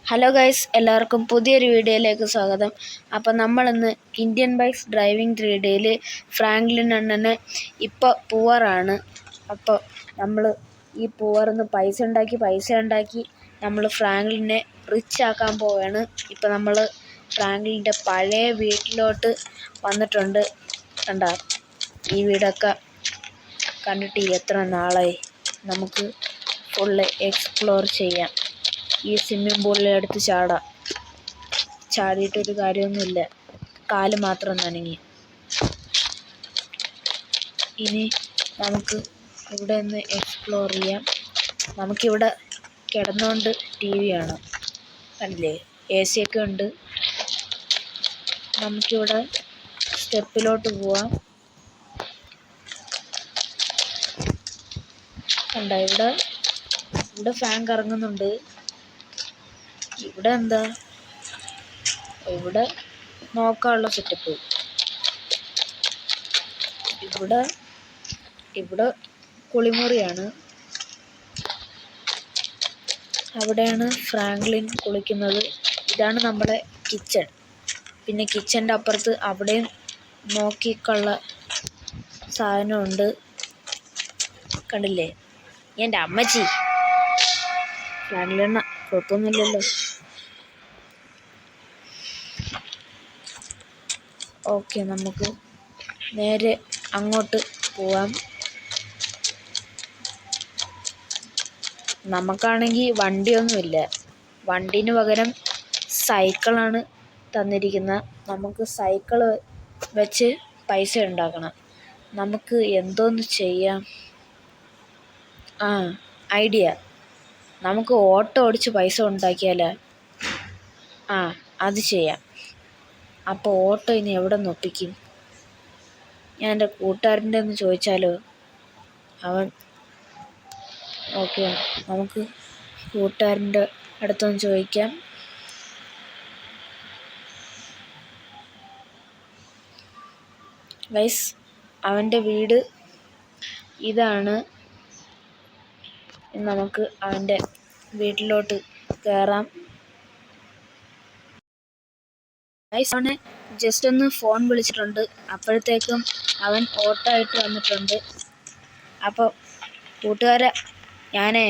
Hello guys, എല്ലാവർക്കും പുതിയൊരു വീഡിയോയിലേക്ക് സ്വാഗതം. അപ്പോൾ നമ്മളിന്ന് ഇന്ത്യൻ ബൈക്സ് ഡ്രൈവിംഗ് 3Dയിൽ ഫ്രാങ്ക്ലിൻ അണ്ണന് ഇപ്പോൾ പൂവറാണ്. അപ്പോൾ നമ്മൾ ഈ പൂവറിന്ന് പൈസ ഉണ്ടാക്കി നമ്മൾ ഫ്രാങ്ക്ലിനെ റിച്ച് ആക്കാൻ പോവുകയാണ്. ഇപ്പോൾ നമ്മൾ ഫ്രാങ്ക്ലിൻ്റെ പഴയ വീട്ടിലോട്ട് വന്നിട്ടുണ്ട്. കണ്ട ഈ വീടൊക്കെ കണ്ടിട്ട് എത്ര നാളായി. നമുക്ക് ഫുള്ള് എക്സ്പ്ലോർ ചെയ്യാം. ഈ സ്വിമ്മിംഗ് പൂളിലെടുത്ത് ചാടിയിട്ടൊരു കാര്യമൊന്നുമില്ല, കാല് മാത്രം നനങ്ങി. ഇനി നമുക്ക് ഇവിടെ ഒന്ന് എക്സ്പ്ലോർ ചെയ്യാം. നമുക്കിവിടെ കിടന്നുകൊണ്ട് TV കാണാം. കണ്ടില്ലേ, AC ഒക്കെ ഉണ്ട്. നമുക്കിവിടെ സ്റ്റെപ്പിലോട്ട് പോവാം. കണ്ട ഇവിടെ ഫാൻ കറങ്ങുന്നുണ്ട്. ഇവിടെ എന്താ, ഇവിടെ നോക്കാനുള്ള സെറ്റപ്പ്. ഇവിടെ കുളിമുറിയാണ്. അവിടെയാണ് ഫ്രാങ്ക്ലിൻ കുളിക്കുന്നത്. ഇതാണ് നമ്മുടെ കിച്ചൺ. പിന്നെ കിച്ചൻ്റെ അപ്പുറത്ത് അവിടെയും നോക്കിക്കുള്ള സാധനമുണ്ട്. കണ്ടില്ലേ, എൻ്റെ അമ്മച്ചി ഫ്രാങ്ക്ലിൻ കുഴപ്പമൊന്നുമില്ലല്ലോ. ഓക്കെ, നമുക്ക് നേരെ അങ്ങോട്ട് പോവാം. നമുക്കാണെങ്കിൽ വണ്ടിയൊന്നുമില്ല. വണ്ടീന് പകരം സൈക്കിളാണ് തന്നിരിക്കുന്നത്. നമുക്ക് സൈക്കിൾ വെച്ച് പൈസ ഉണ്ടാക്കണം. നമുക്ക് എന്തോന്ന് ചെയ്യാം? ഐഡിയ, നമുക്ക് ഓട്ടോ ഓടിച്ച് പൈസ ഉണ്ടാക്കിയാലോ? അത് ചെയ്യാം. അപ്പോൾ ഓട്ടോ ഇനി എവിടെ നിന്ന് ഒപ്പിക്കും? ഞാൻ എൻ്റെ കൂട്ടുകാരൻ്റെ ഒന്ന് ചോദിച്ചാലോ? ഓക്കെ, നമുക്ക് കൂട്ടുകാരൻ്റെ അടുത്തൊന്ന് ചോദിക്കാം. ഗൈസ്, അവൻ്റെ വീട് ഇതാണ്. നമുക്ക് അവൻ്റെ വീട്ടിലോട്ട് കയറാം. ഗൈസ്, അവനെ ജസ്റ്റ് ഒന്ന് ഫോൺ വിളിച്ചിട്ടുണ്ട്. അപ്പോഴത്തേക്കും അവൻ ഓട്ടോ ആയിട്ട് വന്നിട്ടുണ്ട്. അപ്പോൾ കൂട്ടുകാരെ, ഞാനേ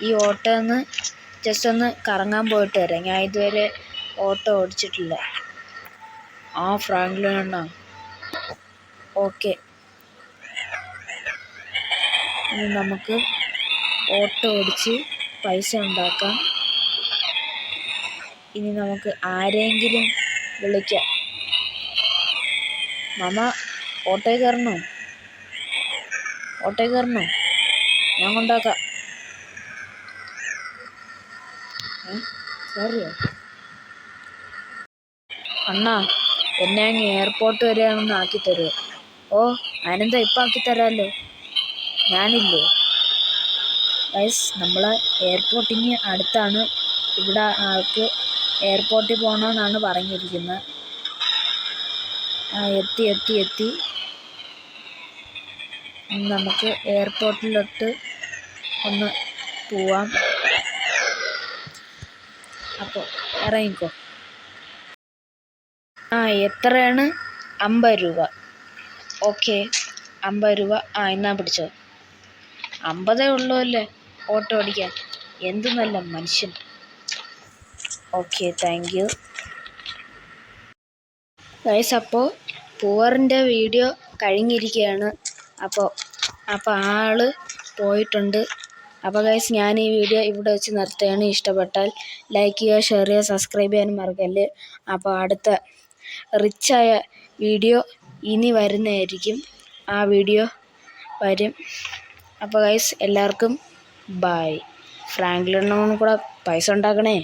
ഈ ഓട്ടോ ഒന്ന് ജസ്റ്റ് ഒന്ന് കറങ്ങാൻ പോയിട്ട് വരാം. ഞാൻ ഇതുവരെ ഓട്ടോ ഓടിച്ചിട്ടില്ല. ഫ്രാങ്ക്ലിൻ അണ്ണാ, ഓക്കെ. ഇനി നമുക്ക് ഓട്ടോ ഓടിച്ച് പൈസ ഉണ്ടാക്കാം. ഇനി നമുക്ക് ആരെങ്കിലും വിളിക്കാം. മാമ, ഓട്ടോയിൽ കയറണോ? ഞാൻ കൊണ്ടാക്കാം. സോറിയോ അണ്ണാ, എന്നെ അങ്ങ് എയർപോർട്ട് വരെ ഒന്ന് ആക്കി തരുമോ? അതിനെന്താ, ഇപ്പം ആക്കിത്തരാമല്ലോ, ഞാനില്ലേ. ഗൈസ്, നമ്മളെ എയർപോർട്ടിന് അടുത്താണ്. ഇവിടെ ആൾക്ക് എയർപോർട്ടിൽ പോകണമെന്നാണ് പറഞ്ഞിരിക്കുന്നത്. എത്തി. നമുക്ക് എയർപോർട്ടിലോട്ട് ഒന്ന് പോവാം. അപ്പോൾ ഇറങ്ങിക്കോ. എത്രയാണ്? 50 രൂപ. ഓക്കെ, 50 രൂപ. എന്നാ പിടിച്ചോ. 50 ഉള്ളൂ അല്ലേ ഓട്ടോ ഓടിക്കാൻ. എന്ത് നല്ല മനുഷ്യൻ. Okay, thank you. ഗൈസ്, അപ്പോൾ പൂവറിൻ്റെ വീഡിയോ കഴിഞ്ഞിരിക്കുകയാണ്. അപ്പോൾ ആള് പോയിട്ടുണ്ട്. അപ്പോൾ ഗൈസ്, ഞാൻ ഈ വീഡിയോ ഇവിടെ വെച്ച് നിർത്തുകയാണ്. ഇഷ്ടപ്പെട്ടാൽ ലൈക്ക് ചെയ്യുക, ഷെയർ ചെയ്യുക, സബ്സ്ക്രൈബ് ചെയ്യാനും മറക്കല്ലേ. അപ്പോൾ അടുത്ത റിച്ചായ വീഡിയോ ഇനി വരുന്നതായിരിക്കും. ആ വീഡിയോ വരും. അപ്പോൾ ഗൈസ്, എല്ലാവർക്കും ബൈ. ഫ്രാങ്ക്ലിനും കൂടെ പൈസ ഉണ്ടാക്കണേ.